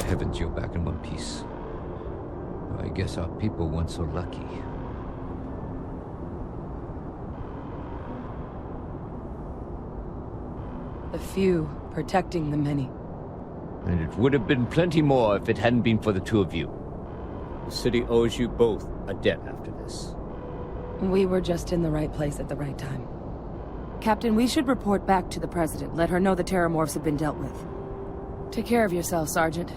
heavens you're back in one piece. I guess our people weren't so lucky. The few protecting the many. And it would have been plenty more if it hadn't been for the two of you. The city owes you both a debt after this. We were just in the right place at the right time. Captain, we should report back to the President. Let her know the Terramorphs have been dealt with. Take care of yourself, Sergeant.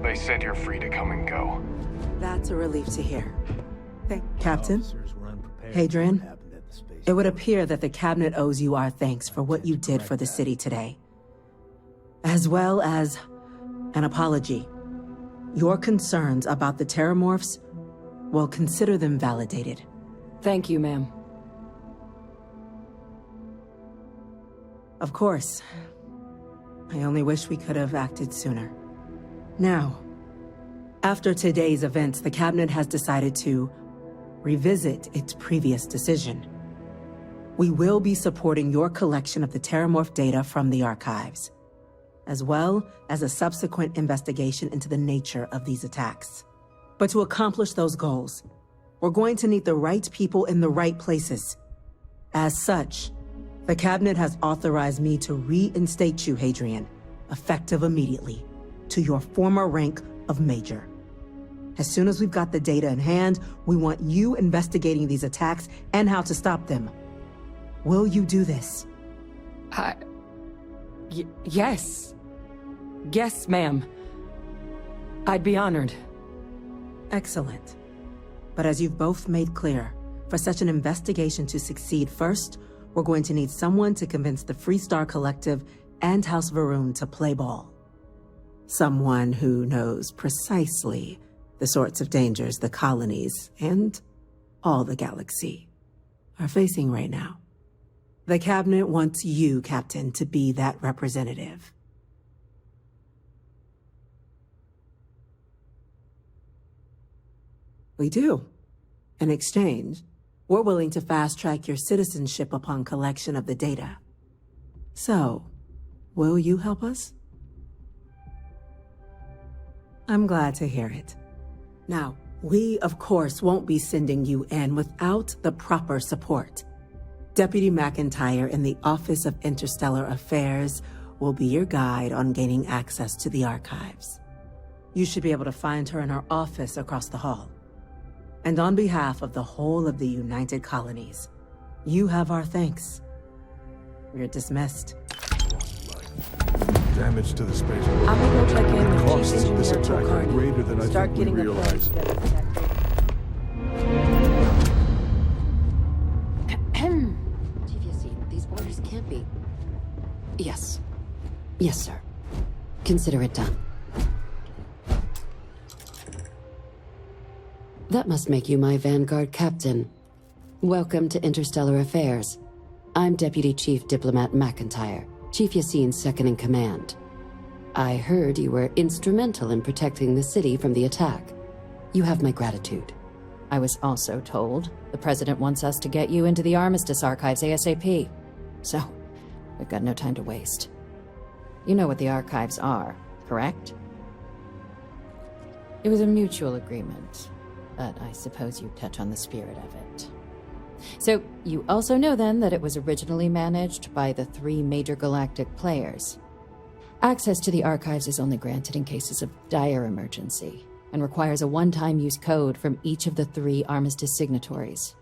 They said you're free to come and go. That's a relief to hear. Captain? Hadrian? It would appear that the Cabinet owes you our thanks for what you did for the city today. As well as an apology. Your concerns about the Terramorphs, well, consider them validated. Thank you, ma'am. Of course. I only wish we could have acted sooner. Now, after today's events, the Cabinet has decided to revisit its previous decision. We will be supporting your collection of the Terramorph data from the archives, as well as a subsequent investigation into the nature of these attacks. But to accomplish those goals, we're going to need the right people in the right places. As such, the Cabinet has authorized me to reinstate you, Hadrian, effective immediately, to your former rank of Major. As soon as we've got the data in hand, we want you investigating these attacks and how to stop them. Will you do this? Yes. Yes, ma'am. I'd be honored. Excellent. But as you've both made clear, for such an investigation to succeed, first, we're going to need someone to convince the Freestar Collective and House Varun to play ball. Someone who knows precisely the sorts of dangers the colonies and all the galaxy are facing right now. The Cabinet wants you, Captain, to be that representative. We do. In exchange, we're willing to fast-track your citizenship upon collection of the data. So, will you help us? I'm glad to hear it. Now, we, of course, won't be sending you in without the proper support. Deputy McIntyre in the Office of Interstellar Affairs will be your guide on gaining access to the archives. You should be able to find her in her office across the hall. And on behalf of the whole of the United Colonies, you have our thanks. You're dismissed. Damage to the space. I'm gonna go check in with Costs Chief of this Engineer attack are Kulkarni. greater than I Start think we getting a plan realize. together for that Chief Yassine, these orders can't be... Yes. Yes, sir. Consider it done. That must make you my Vanguard captain. Welcome to Interstellar Affairs. I'm Deputy Chief Diplomat McIntyre, Chief Yassine's second-in-command. I heard you were instrumental in protecting the city from the attack. You have my gratitude. I was also told the President wants us to get you into the Armistice archives ASAP. So, we've got no time to waste. You know what the archives are, correct? It was a mutual agreement, but I suppose you touch on the spirit of it. So, you also know then that it was originally managed by the 3 major galactic players. Access to the archives is only granted in cases of dire emergency. and requires a one-time use code from each of the 3 Armistice signatories.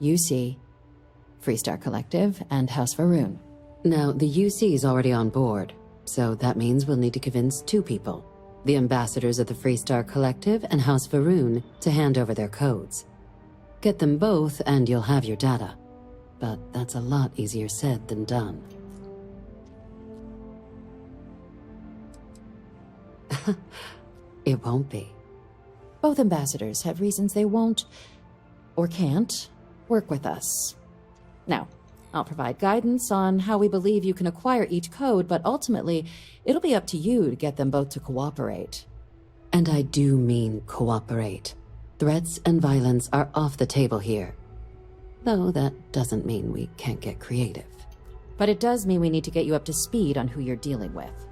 UC, Freestar Collective, and House Varun. Now, the UC is already on board, so that means we'll need to convince 2 people. The ambassadors of the Freestar Collective and House Varun to hand over their codes. Get them both and you'll have your data. But that's a lot easier said than done. It won't be. Both ambassadors have reasons they won't, or can't, work with us. Now, I'll provide guidance on how we believe you can acquire each code, but ultimately, it'll be up to you to get them both to cooperate. And I do mean cooperate. Threats and violence are off the table here. Though that doesn't mean we can't get creative. But it does mean we need to get you up to speed on who you're dealing with.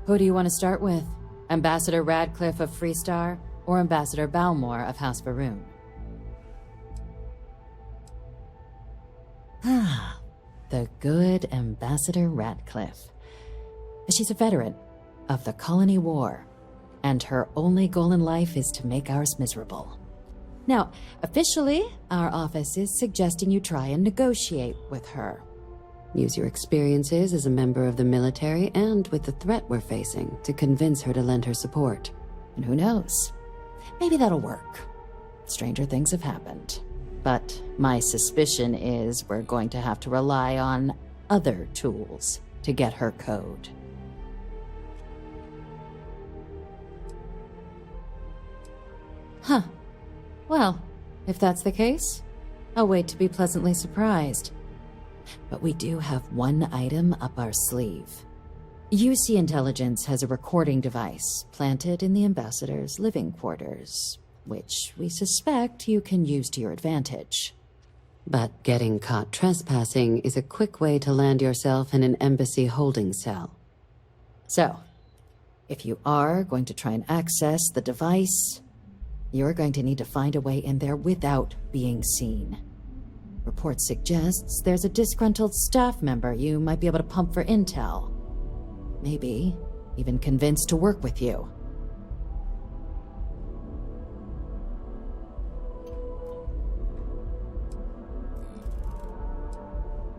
Who do you want to start with? Ambassador Radcliffe of Freestar, or Ambassador Balmore of House Varun? Ah, the good Ambassador Radcliffe. She's a veteran of the Colony War, and her only goal in life is to make ours miserable. Now, officially, our office is suggesting you try and negotiate with her. Use your experiences as a member of the military and with the threat we're facing to convince her to lend her support. And who knows? Maybe that'll work. Stranger things have happened. But my suspicion is we're going to have to rely on other tools to get her code. Huh. Well, if that's the case, I'll wait to be pleasantly surprised. But we do have one item up our sleeve. UC Intelligence has a recording device planted in the ambassador's living quarters, which we suspect you can use to your advantage. But getting caught trespassing is a quick way to land yourself in an embassy holding cell. So, if you are going to try and access the device, you're going to need to find a way in there without being seen. Report suggests there's a disgruntled staff member you might be able to pump for intel. Maybe even convince to work with you.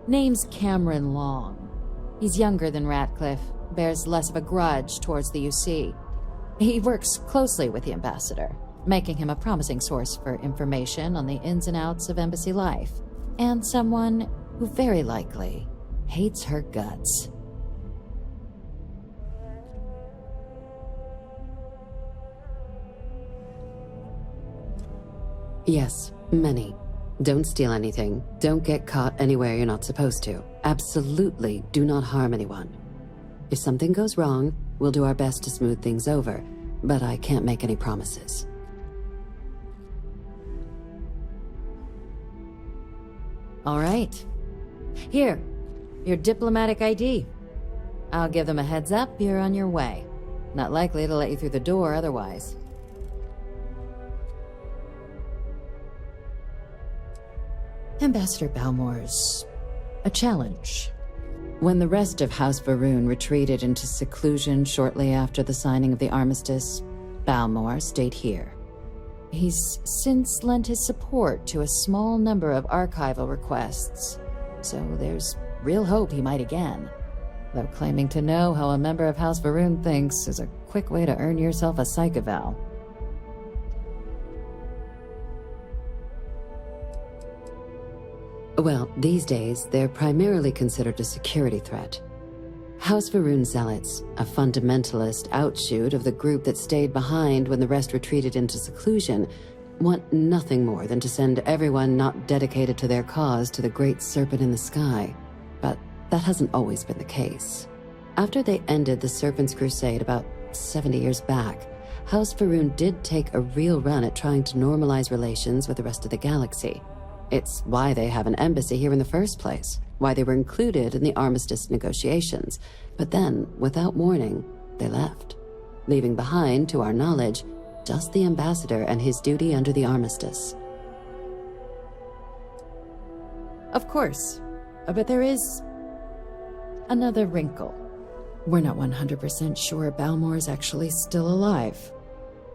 Name's Cameron Long. He's younger than Radcliffe, bears less of a grudge towards the UC. He works closely with the ambassador, making him a promising source for information on the ins and outs of embassy life, and someone who very likely hates her guts. Yes, many. Don't steal anything. Don't get caught anywhere you're not supposed to. Absolutely do not harm anyone. If something goes wrong, we'll do our best to smooth things over, but I can't make any promises. All right. Here, your diplomatic ID. I'll give them a heads up you're on your way. Not likely to let you through the door otherwise. Ambassador Balmore's a challenge. When the rest of House Varun retreated into seclusion shortly after the signing of the armistice, Balmore stayed here. He's since lent his support to a small number of archival requests, so there's real hope he might again. Though claiming to know how a member of House Varun thinks is a quick way to earn yourself a psych eval. Well, these days, they're primarily considered a security threat. House Varun Zealots, a fundamentalist outshoot of the group that stayed behind when the rest retreated into seclusion, want nothing more than to send everyone not dedicated to their cause to the great serpent in the sky. But that hasn't always been the case. After they ended the Serpent's Crusade about 70 years back, House Varun did take a real run at trying to normalize relations with the rest of the galaxy. It's why they have an embassy here in the first place, why they were included in the armistice negotiations. But then, without warning, they left, leaving behind, to our knowledge, just the ambassador and his duty under the armistice. Of course, but there is another wrinkle. We're not 100% sure Balmore's actually still alive.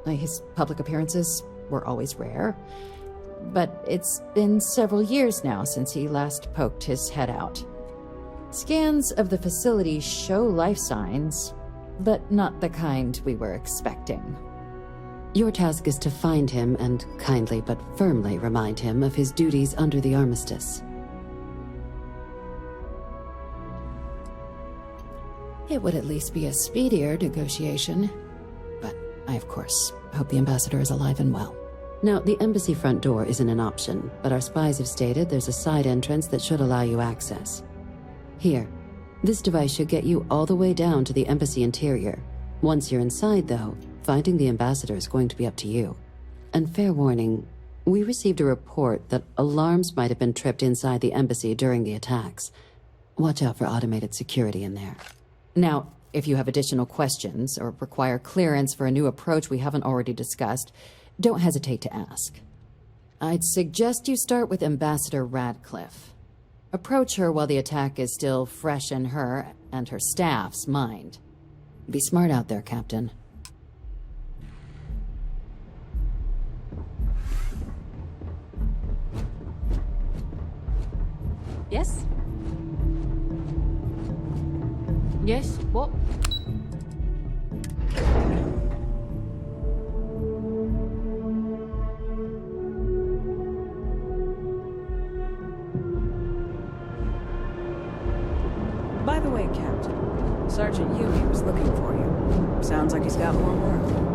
His public appearances were always rare. But it's been several years now since he last poked his head out. Scans of the facility show life signs, but not the kind we were expecting. Your task is to find him and kindly but firmly remind him of his duties under the armistice. It would at least be a speedier negotiation. But I, of course, hope the ambassador is alive and well. Now, the embassy front door isn't an option, but our spies have stated there's a side entrance that should allow you access. Here, this device should get you all the way down to the embassy interior. Once you're inside, though, finding the ambassador is going to be up to you. And fair warning, we received a report that alarms might have been tripped inside the embassy during the attacks. Watch out for automated security in there. Now, if you have additional questions or require clearance for a new approach we haven't already discussed, don't hesitate to ask. I'd suggest you start with Ambassador Radcliffe. Approach her while the attack is still fresh in her and her staff's mind. Be smart out there, Captain. Yes? Yes? What? By the way, Captain, Sergeant Yugi was looking for you. Sounds like he's got more work.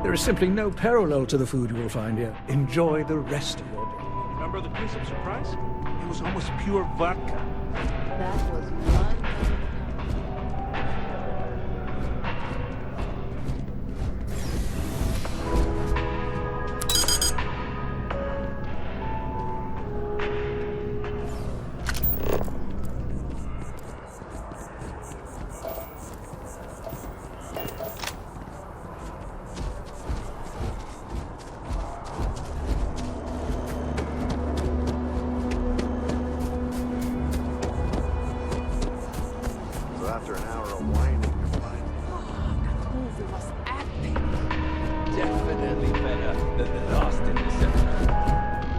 There is simply no parallel to the food you will find here. Enjoy the rest of your day. Remember the piece of surprise? It was almost pure vodka. That was fun. After an hour of whining, you're fine. That movie was epic. Definitely better than the last in the sector.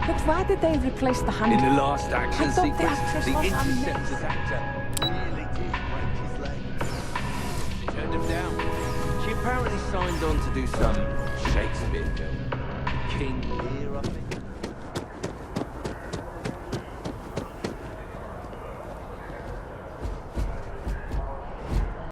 But why did they replace the hunter? In the last action I thought the sequence, actress the was Interceptor's amazing. actor Really did break his leg. She turned him down. She apparently signed on to do some Shakespeare film. King Lear, I think.